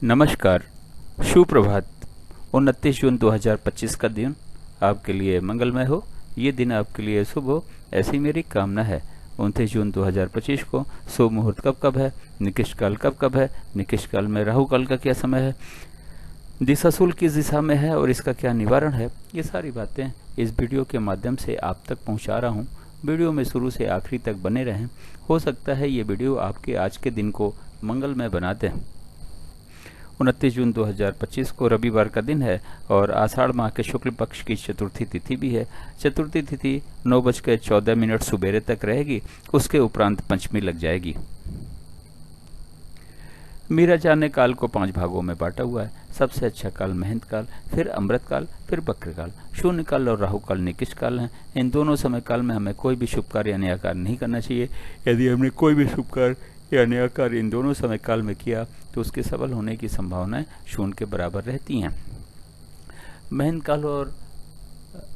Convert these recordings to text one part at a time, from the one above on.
नमस्कार, सुप्रभात। 29 जून 2025 का दिन आपके लिए मंगलमय हो, ये दिन आपके लिए शुभ हो, ऐसी मेरी कामना है। 29 जून 2025 को शुभ मुहूर्त कब कब है, निकिष्ट काल कब कब है, निकिष्ट काल में राहु काल का क्या समय है, दिशाशूल किस दिशा में है और इसका क्या निवारण है, ये सारी बातें इस वीडियो के माध्यम से आप तक पहुंचा रहा हूं। वीडियो में शुरू से आखिरी तक बने रहें। हो सकता है ये वीडियो आपके आज के दिन को मंगलमय बना दे। 29 जून 2025 को रविवार का दिन है और आषाढ़ माह के शुक्ल पक्ष की चतुर्थी तिथि भी है। चतुर्थी तिथि 9:14 सुबेरे तक रहेगी, उसके उपरांत पंचमी लग जाएगी। मीराजा ने काल को 5 भागों में बांटा हुआ है। सबसे अच्छा काल महंत काल, फिर अमृत काल, फिर बक्र काल, शून्य काल और राहु काल निकिष्ट काल हैं। इन दोनों समय काल में हमें कोई भी शुभ कार्य या नया कार्य नहीं करना चाहिए। यदि हमने कोई भी शुभ कार्य या नया कार्य इन दोनों समय काल में किया तो उसके सफल होने की संभावनाएं शून्य के बराबर रहती हैं। महंत काल और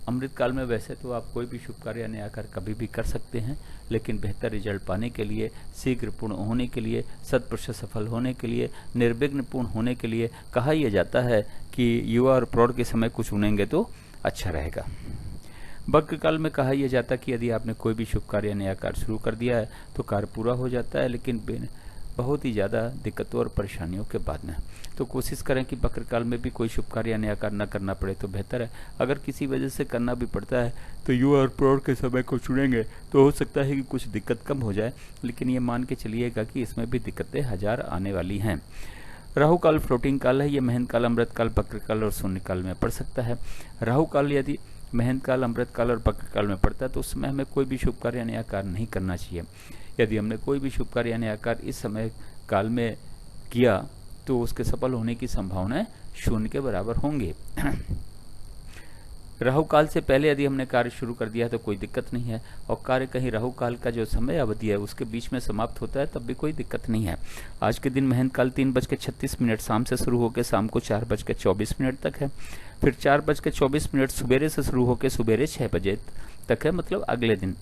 अमृत काल में वैसे तो आप कोई भी शुभ कार्य या नया कार्य कभी भी कर सकते हैं, लेकिन बेहतर रिजल्ट पाने के लिए, शीघ्र पूर्ण होने के लिए, 100% सफल होने के लिए, निर्विघ्न पूर्ण होने के लिए कहा यह जाता है कि युवा और प्रौढ़ के समय को चुनेंगे तो अच्छा रहेगा। बक्र काल में कहा यह जाता कि यदि आपने कोई भी शुभ कार्य या नया कार्य शुरू कर दिया है तो कार्य पूरा हो जाता है, लेकिन बहुत ही ज़्यादा दिक्कतों और परेशानियों के बाद में। तो कोशिश करें कि बक्र काल में भी कोई शुभ कार्य या नया कार्य न करना पड़े तो बेहतर है। अगर किसी वजह से करना भी पड़ता है तो युवा और प्रौढ़ के समय को चुनेंगे तो हो सकता है कि कुछ दिक्कत कम हो जाए, लेकिन ये मान के चलिएगा कि इसमें भी दिक्कतें हजार आने वाली हैं। राहु काल फ्लोटिंग काल है। ये महंत काल, अमृत काल, बक्र काल और शून्य काल में पड़ सकता है। राहु काल यदि महंत काल, अमृत काल और बक्र काल में पड़ता है तो उस समय हमें कोई भी शुभ कार्य या नया कार्य नहीं करना चाहिए। यदि हमने कोई भी शुभ कार्य या नया कार्य इस समय काल में किया तो उसके सफल होने की संभावनाएं शून्य के बराबर होंगे। राहु काल से पहले यदि हमने कार्य शुरू कर दिया तो कोई दिक्कत नहीं है, और कार्य कहीं राहु काल का जो समय अवधि है उसके बीच में समाप्त होता है तब भी कोई दिक्कत नहीं है। आज के दिन महंत काल 3:36 शाम से शुरू होकर शाम को 4:24 तक है। फिर 4:24 सुबेरे से शुरू होकर सुबेरे 6 बजे तक है, मतलब अगले दिन।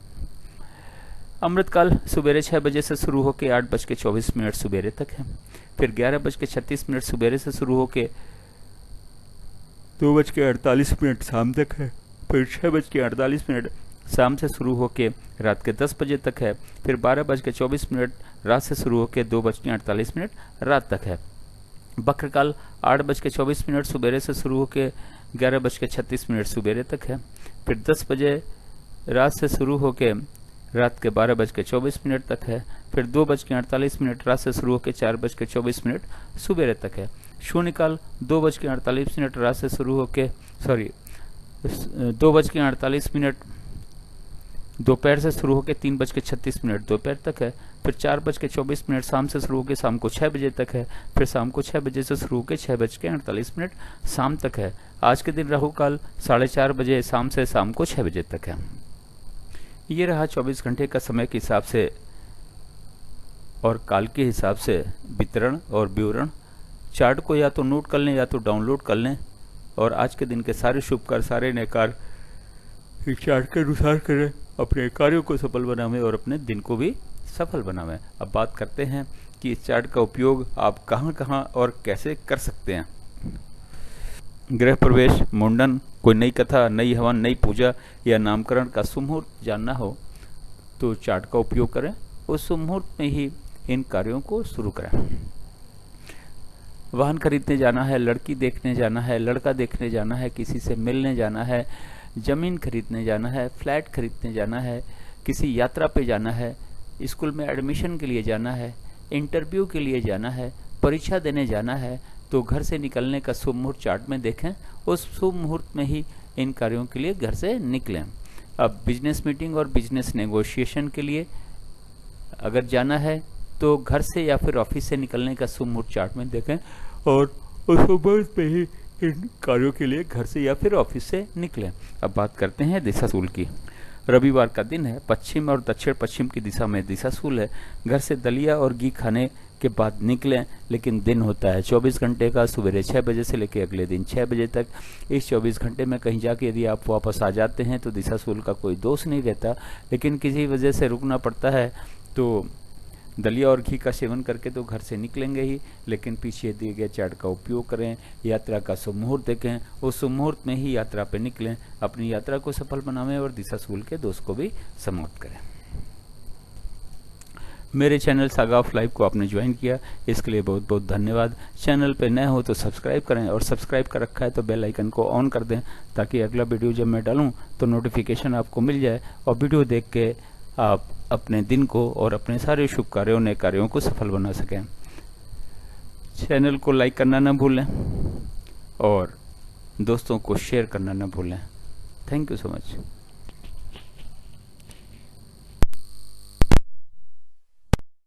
अमृत काल सुबेरे 6 बजे से शुरू होकर 8:24 सुबेरे तक है। फिर 11:36 सुबेरे से शुरू होकर 2:48 शाम तक है। फिर 6:48 शाम से शुरू होकर रात के 10 बजे तक है। फिर 12:24 रात से शुरू होकर 2:48 रात तक है। बक्र काल 8:24 सुबेरे से शुरू होकर 11:36 सुबेरे तक है। फिर 10 बजे रात से शुरू होकर रात के 12:24 तक है। फिर 2:48 रात से शुरू होकर 4:24 सुबेरे तक है। शून्य काल 2:48 रात से शुरू होकर 2:48 दोपहर से शुरू होकर 3:36 दोपहर तक है। फिर 4:24 शाम से शुरू होकर शाम को 6 बजे तक है। फिर शाम को 6 बजे से शुरू होकर 6:48 शाम तक है। आज के दिन राहु काल 4:30 बजे शाम से शाम को 6 बजे तक है। ये रहा 24 घंटे का समय के हिसाब से और काल के हिसाब से वितरण और विवरण। चार्ट को या तो नोट कर लें या तो डाउनलोड कर लें, और आज के दिन के सारे शुभ कार्य, सारे नए कार्य चार्ट के अनुसार करें। अपने कार्यों को सफल बनावें और अपने दिन को भी सफल बनावें। अब बात करते हैं कि इस चार्ट का उपयोग आप कहां कहां और कैसे कर सकते हैं। गृह प्रवेश, मुंडन, कोई नई कथा, नई हवन, नई पूजा या नामकरण का शुभ मुहूर्त जानना हो तो चार्ट का उपयोग करें। उस शुभ मुहूर्त में ही इन कार्यों को शुरू करें। वाहन खरीदने जाना है, लड़की देखने जाना है, लड़का देखने जाना है, किसी से मिलने जाना है, जमीन खरीदने जाना है, फ्लैट खरीदने जाना है, किसी यात्रा पे जाना है, स्कूल में एडमिशन के लिए जाना है, इंटरव्यू के लिए जाना है, परीक्षा देने जाना है, तो घर से निकलने का शुभ मुहूर्त चार्ट में देखें। उस शुभ मुहूर्त में ही इन कार्यों के लिए घर से निकलें। अब बिजनेस मीटिंग और बिजनेस नेगोशिएशन के लिए अगर जाना है तो घर से या फिर ऑफिस से निकलने का शुभ मुहूर्त चार्ट में देखें, और उस शुभ मुहूर्त में ही इन कार्यों के लिए घर से या फिर ऑफिस से निकलें। अब बात करते हैं दिशाशूल की। रविवार का दिन है। पश्चिम और दक्षिण पश्चिम की दिशा में दिशाशूल है। घर से दलिया और घी खाने के बाद निकलें, लेकिन दिन होता है 24 घंटे का, सुबह 6 बजे से लेकर अगले दिन 6 बजे तक। इस 24 घंटे में कहीं जाके यदि आप वापस आ जाते हैं तो दिशाशूल का कोई दोष नहीं रहता, लेकिन किसी वजह से रुकना पड़ता है तो दलिया और घी का सेवन करके तो घर से निकलेंगे ही, लेकिन पीछे दिए गए चार्ट का उपयोग करें, यात्रा का शुभ मुहूर्त देखें, उस शुभ मुहूर्त में ही यात्रा पर निकलें, अपनी यात्रा को सफल बनावें और दिशाशूल के दोष को भी समाप्त करें। मेरे चैनल सागा ऑफ लाइफ को आपने ज्वाइन किया, इसके लिए बहुत बहुत धन्यवाद। चैनल पे नए हो तो सब्सक्राइब करें, और सब्सक्राइब कर रखा है तो बेल आइकन को ऑन कर दें, ताकि अगला वीडियो जब मैं डालूं तो नोटिफिकेशन आपको मिल जाए और वीडियो देख के आप अपने दिन को और अपने सारे शुभ कार्यों नए कार्यों को सफल बना सकें। चैनल को लाइक करना ना भूलें और दोस्तों को शेयर करना ना भूलें। Thank you so much.